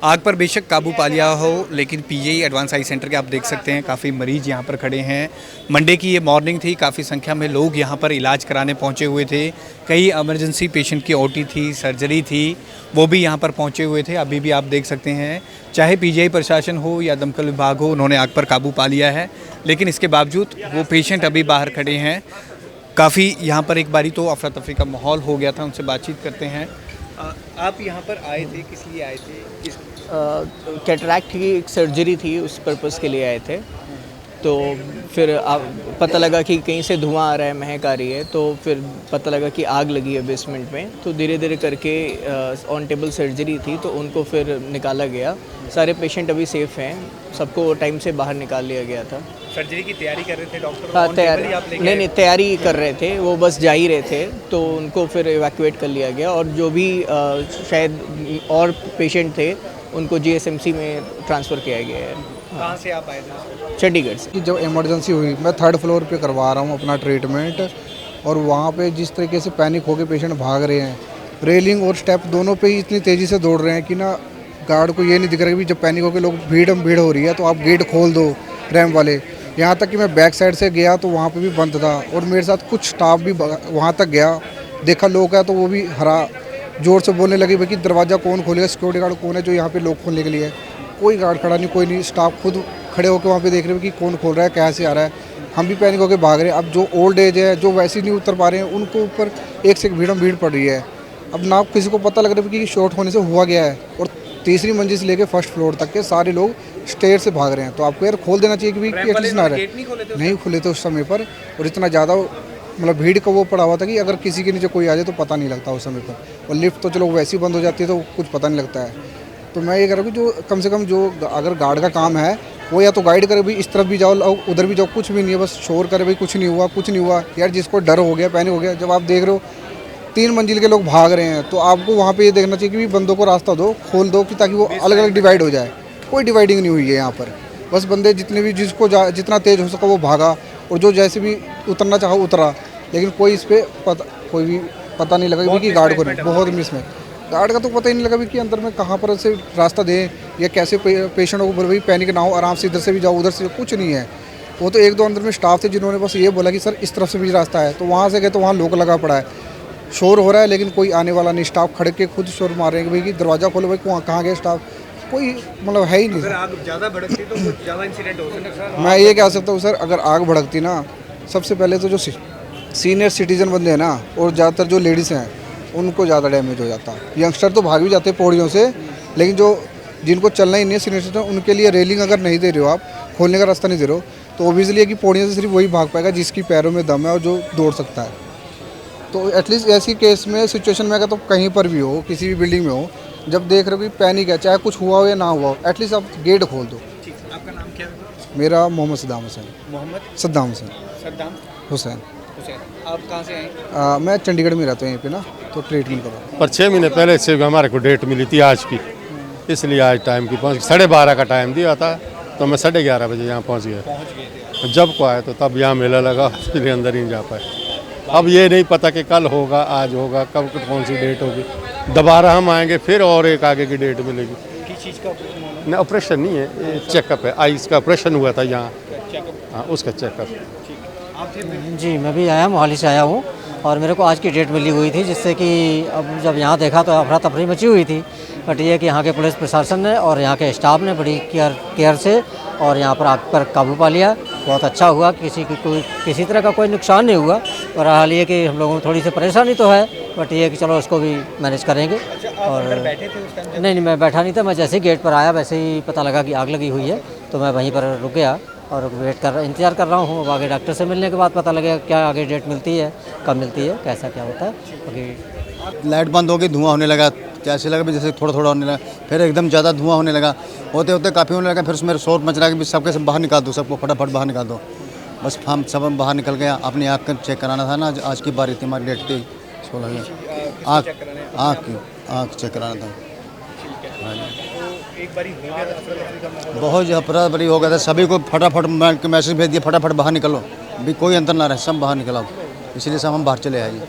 आग पर बेशक काबू पा लिया हो, लेकिन पीजीआई एडवांस आई सेंटर के आप देख सकते हैं काफ़ी मरीज यहाँ पर खड़े हैं। मंडे की ये मॉर्निंग थी, काफ़ी संख्या में लोग यहाँ पर इलाज कराने पहुँचे हुए थे। कई इमरजेंसी पेशेंट की ओटी थी, सर्जरी थी, वो भी यहाँ पर पहुँचे हुए थे। अभी भी आप देख सकते हैं, चाहे पीजीआई प्रशासन हो या दमकल विभाग हो, उन्होंने आग पर काबू पा लिया है, लेकिन इसके बावजूद वो पेशेंट अभी बाहर खड़े हैं। काफ़ी यहाँ पर एक बारी तो अफरा तफरी का माहौल हो गया था। उनसे बातचीत करते हैं। आप यहाँ पर आए थे, किस लिए आए थे? किस कैटरैक्ट की एक सर्जरी थी, उस पर्पज़ के लिए आए थे। तो फिर पता लगा कि कहीं से धुआं आ रहा है, महक आ रही है, तो फिर पता लगा कि आग लगी है बेसमेंट में। तो धीरे धीरे करके ऑन टेबल सर्जरी थी, तो उनको फिर निकाला गया। सारे पेशेंट अभी सेफ़ हैं, सबको टाइम से बाहर निकाल लिया गया था। सर्जरी की तैयारी कर रहे थे डॉक्टर? हाँ, तैयारी नहीं, तैयारी कर रहे थे, वो बस जा ही रहे थे, तो उनको फिर इवैक्यूएट कर लिया गया। और जो भी शायद और पेशेंट थे, उनको जीएसएमसी में ट्रांसफ़र किया गया है। कहाँ से आप आए थे? चंडीगढ़ से। कि जब इमरजेंसी हुई, मैं 3rd फ्लोर पे करवा रहा हूँ अपना ट्रीटमेंट, और वहाँ पे जिस तरीके से पैनिक होकर पेशेंट भाग रहे हैं, रेलिंग और स्टेप दोनों पे ही इतनी तेज़ी से दौड़ रहे हैं कि ना गार्ड को ये नहीं दिख रहा कि जब पैनिक होकर लोग भीड़ हो रही है तो आप गेट खोल दो रैम वाले। यहाँ तक कि मैं बैक साइड से गया तो वहाँ पे भी बंद था, और मेरे साथ कुछ स्टाफ भी वहाँ तक गया, देखा लोग है तो वो भी हरा जोर से बोलने लगे भाई कि दरवाज़ा कौन खोलेगा, सिक्योरिटी गार्ड कौन है जो यहाँ पे लोग खोलने के लिए है। कोई गार्ड खड़ा नहीं, कोई नहीं, स्टाफ खुद खड़े होकर वहाँ पे देख रहे हैं कि कौन खोल रहा है, कैसे आ रहा है। हम भी पैनिक होकर भाग रहे हैं। अब जो ओल्ड एज है, जो वैसे ही नहीं उतर पा रहे हैं, उनको ऊपर एक से एक भीड़ पड़ रही है। अब ना किसी को पता लग रहा है कि शॉर्ट होने से हुआ गया है, और तीसरी मंजिल से लेकर 1st फ्लोर तक के सारे लोग स्टेयर से भाग रहे हैं। तो आपको यार खोल देना चाहिए कि एटलीस्ट ना रहे। नहीं खुले थे उस समय पर, और इतना ज़्यादा मतलब भीड़ का वो पड़ा हुआ था कि अगर किसी के नीचे कोई आ जाए तो पता नहीं लगता उस समय पर। और लिफ्ट तो चलो वैसे ही बंद हो जाती है तो कुछ पता नहीं लगता है। तो मैं ये कह रहा हूँ कि जो कम से कम जो अगर गार्ड का काम है वो या तो गाइड करे भाई, इस तरफ भी जाओ उधर भी जाओ, कुछ भी नहीं है, बस शोर करे भाई कुछ नहीं हुआ, कुछ नहीं हुआ। यार जिसको डर हो गया, पैनिक हो गया, जब आप देख रहे हो 3 मंजिल के लोग भाग रहे हैं, तो आपको वहाँ पे ये देखना चाहिए कि भी बंदों को रास्ता दो, खोल दो, कि ताकि वो अलग अलग डिवाइड हो जाए। कोई डिवाइडिंग नहीं हुई है यहाँ पर, बस बंदे जितने भी जिसको जितना तेज़ हो सका वो भागा, और जो जैसे भी उतरना चाहा उतरा। लेकिन कोई इस पर कोई भी पता नहीं लगा कि गार्ड को बहुत मिस में गार्ड का तो पता ही नहीं लगा भी कि अंदर में कहाँ पर से रास्ता दें या कैसे पेशेंटों को भाई पैनिक ना हो, आराम से इधर से भी जाओ उधर से, कुछ नहीं है। वो तो 1-2 अंदर में स्टाफ थे जिन्होंने बस ये बोला कि सर इस तरफ से भी रास्ता है, तो वहाँ से गए तो वहाँ लोक लगा पड़ा है, शोर हो रहा है लेकिन कोई आने वाला नहीं। स्टाफ खड़े के खुद शोर मार रहे हैं कि भाई कि दरवाज़ा खोलो, भाई कहाँ गए स्टाफ, कोई मतलब है ही नहीं। अगर आग ज़्यादा भड़कती तो कुछ ज़्यादा इंसिडेंट हो सकता है। मैं ये कह सकता हूँ सर, अगर आग भड़कती ना, सबसे पहले तो जो सीनियर सिटीजन बंदे हैं ना, और ज़्यादातर जो लेडीज़ हैं उनको ज़्यादा डैमेज हो जाता। यंगस्टर तो भाग भी जाते पौड़ियों से, लेकिन जो जिनको चलना ही नहीं है सीनियर सिटीजन, उनके लिए रेलिंग अगर नहीं दे रहे हो, आप खोलने का रास्ता नहीं दे रहे हो, तो ओबियसली है कि पौड़ियों से सिर्फ वही भाग पाएगा जिसकी पैरों में दम है और जो दौड़ सकता है। तो एटलीस्ट ऐसी केस में सिचुएशन में अगर तो कहीं पर भी हो, किसी भी बिल्डिंग में हो, जब देख रहे हो कि पैनिक है, चाहे कुछ हुआ हो या ना हुआ हो, एटलीस्ट आप गेट खोल दो। आपका नाम क्या है? मेरा मोहम्मद सद्दाम हुसैन। मोहम्मद सद्दाम हुसैन। सद्दाम हुसैन। आप कहाँ से आए? मैं चंडीगढ़ में रहता हूँ यहीं पे ना, तो ट्रीटमेंट करो। पर 6 महीने पहले से हमारे को डेट मिली थी आज की, इसलिए आज टाइम की 12:30 का टाइम दिया था, तो मैं 11:30 बजे यहाँ पहुँच गया। जब को आए तो तब यहाँ मेला लगा, इसलिए अंदर ही जा पाए। अब ये नहीं पता कि कल होगा, आज होगा, कब कौन सी डेट होगी। दोबारा हम आएंगे फिर और एक आगे की डेट मिलेगी। किस चीज़ का ऑपरेशन होना है? नहीं, ऑपरेशन नहीं है, ये चेकअप है। आईज का ऑपरेशन हुआ था यहाँ, हाँ उसका चेकअप। जी, मैं भी आया, मोहाली से आया हूँ, और मेरे को आज की डेट मिली हुई थी, जिससे कि अब जब यहाँ देखा तो अफरा तफरी मची हुई थी। बट ये कि यहाँ के पुलिस प्रशासन ने और यहाँ के स्टाफ ने बड़ी केयर से और यहाँ पर आग पर काबू पा लिया। बहुत अच्छा हुआ, किसी तरह का कोई नुकसान नहीं हुआ। और हाल ये कि हम लोगों को थोड़ी सी परेशानी तो है, बट ये कि चलो उसको भी मैनेज करेंगे। और बैठे थे उस टाइम? नहीं, मैं बैठा नहीं था। मैं जैसे ही गेट पर आया वैसे ही पता लगा कि आग लगी हुई है, तो मैं वहीं पर रुक गया और इंतज़ार कर रहा हूँ। अब आगे डॉक्टर से मिलने के बाद पता लगेगा क्या आगे डेट मिलती है, कब मिलती है, कैसा क्या होता है। बाकी लाइट बंद हो गई, धुआं होने लगा, जैसे लगा भी जैसे थोड़ा थोड़ा होने लगा, फिर एकदम ज़्यादा धुआं होने लगा, होते होते काफ़ी होने लगा। फिर उसमें शोर मच रहा कि सबके सब बाहर निकाल दो, सबको फटाफट बाहर निकाल दो। बस हम सब बाहर निकल गया। अपनी आँख का चेक कराना था ना, आज की बारी थी, हमारी डेट थी 16 आँख चेक कराना था। एक बारी हो गया था अफरा तफरी का माहौल? बहुत अफरा तफरी हो गया था, सभी को फटाफट मैसेज भेज दिया, फटाफट बाहर निकलो, अभी कोई अंतर ना रहे, सब बाहर निकलो। इसलिए सब हम बाहर चले आए।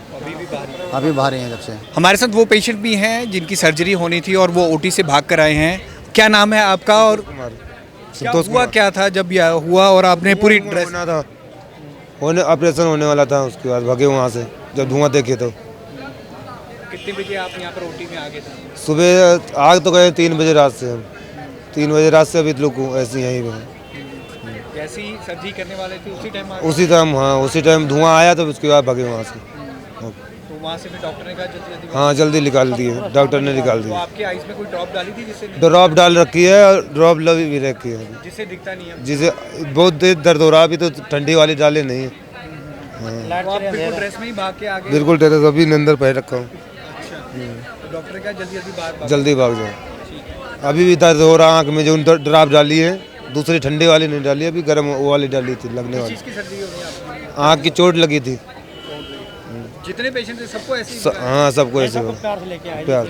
अभी बाहर ही हैं जब से। हमारे साथ वो पेशेंट भी हैं जिनकी सर्जरी होनी थी और वो ओटी से भाग कर आए हैं। क्या नाम है आपका और क्या हुआ क्या था जब यह हुआ और आपने पूरी ड्रेस होना था, होने ऑपरेशन होने वाला था, उसके बाद भागे वहाँ से जब धुआं देखे तो। कितने बजे आप यहाँ पर ओटी में आ गए थे? सुबह आग तो गए 3 बजे रात से, हम 3 बजे रात से अभी लोग ऐसे यहीं पे हैं। जैसे ही सर्जरी करने वाले थे उसी टाइम उसी टाइम, हाँ उसी टाइम धुआं आया तो उसके बाद भागे वहाँ से। तो वहाँ से फिर डॉक्टर ने कहा जल्दी हाँ जल्दी निकाल दिए, डॉक्टर ने निकाल तो दिए। आपके आइज में कोई ड्रॉप डाली थी जिससे ड्रॉप डाल रखी है और ड्रॉप लवी भी रखी है अभी। जिससे दिखता नहीं है? जिसे बहुत देर दर्द हो रहा, अभी तो ठंडी वाली डाले नहीं है। तो आप बिल्कुल ड्रेस में ही भाग के आ गए? बिल्कुल टेरेस अभी अंदर पैर रखा हूँ, तो डॉक्टर ने कहा जल्दी जल्दी भाग जाओ। अभी भी दर्द हो रहा आँख में, जो ड्रॉप डाली है दूसरी ठंडी वाली नहीं डाली, अभी गर्म वो वाली डाली थी लगने वाली। की सर्जरी होगी आपकी? आँख की चोट लगी थी। जितने पेशेंट थे सबको ऐसे ही हाँ सबको ऐसे हुआ। प्यार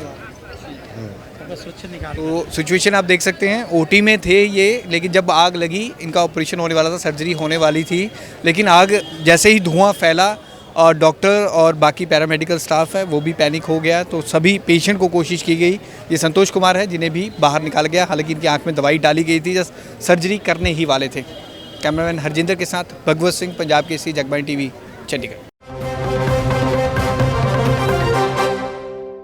तो सिचुएशन आप देख सकते हैं, ओटी में थे ये, लेकिन जब आग लगी, इनका ऑपरेशन होने वाला था, सर्जरी होने वाली थी, लेकिन आग जैसे ही धुआं फैला और डॉक्टर और बाकी पैरामेडिकल स्टाफ है वो भी पैनिक हो गया, तो सभी पेशेंट को कोशिश की गई। ये संतोष कुमार है जिन्हें भी बाहर निकाला गया, हालांकि इनकी आंख में दवाई डाली गई थी, जस्ट सर्जरी करने ही वाले थे। कैमरामैन हरजिंदर के साथ भगवत सिंह, पंजाब केसरी, जगबानी टीवी, चंडीगढ़।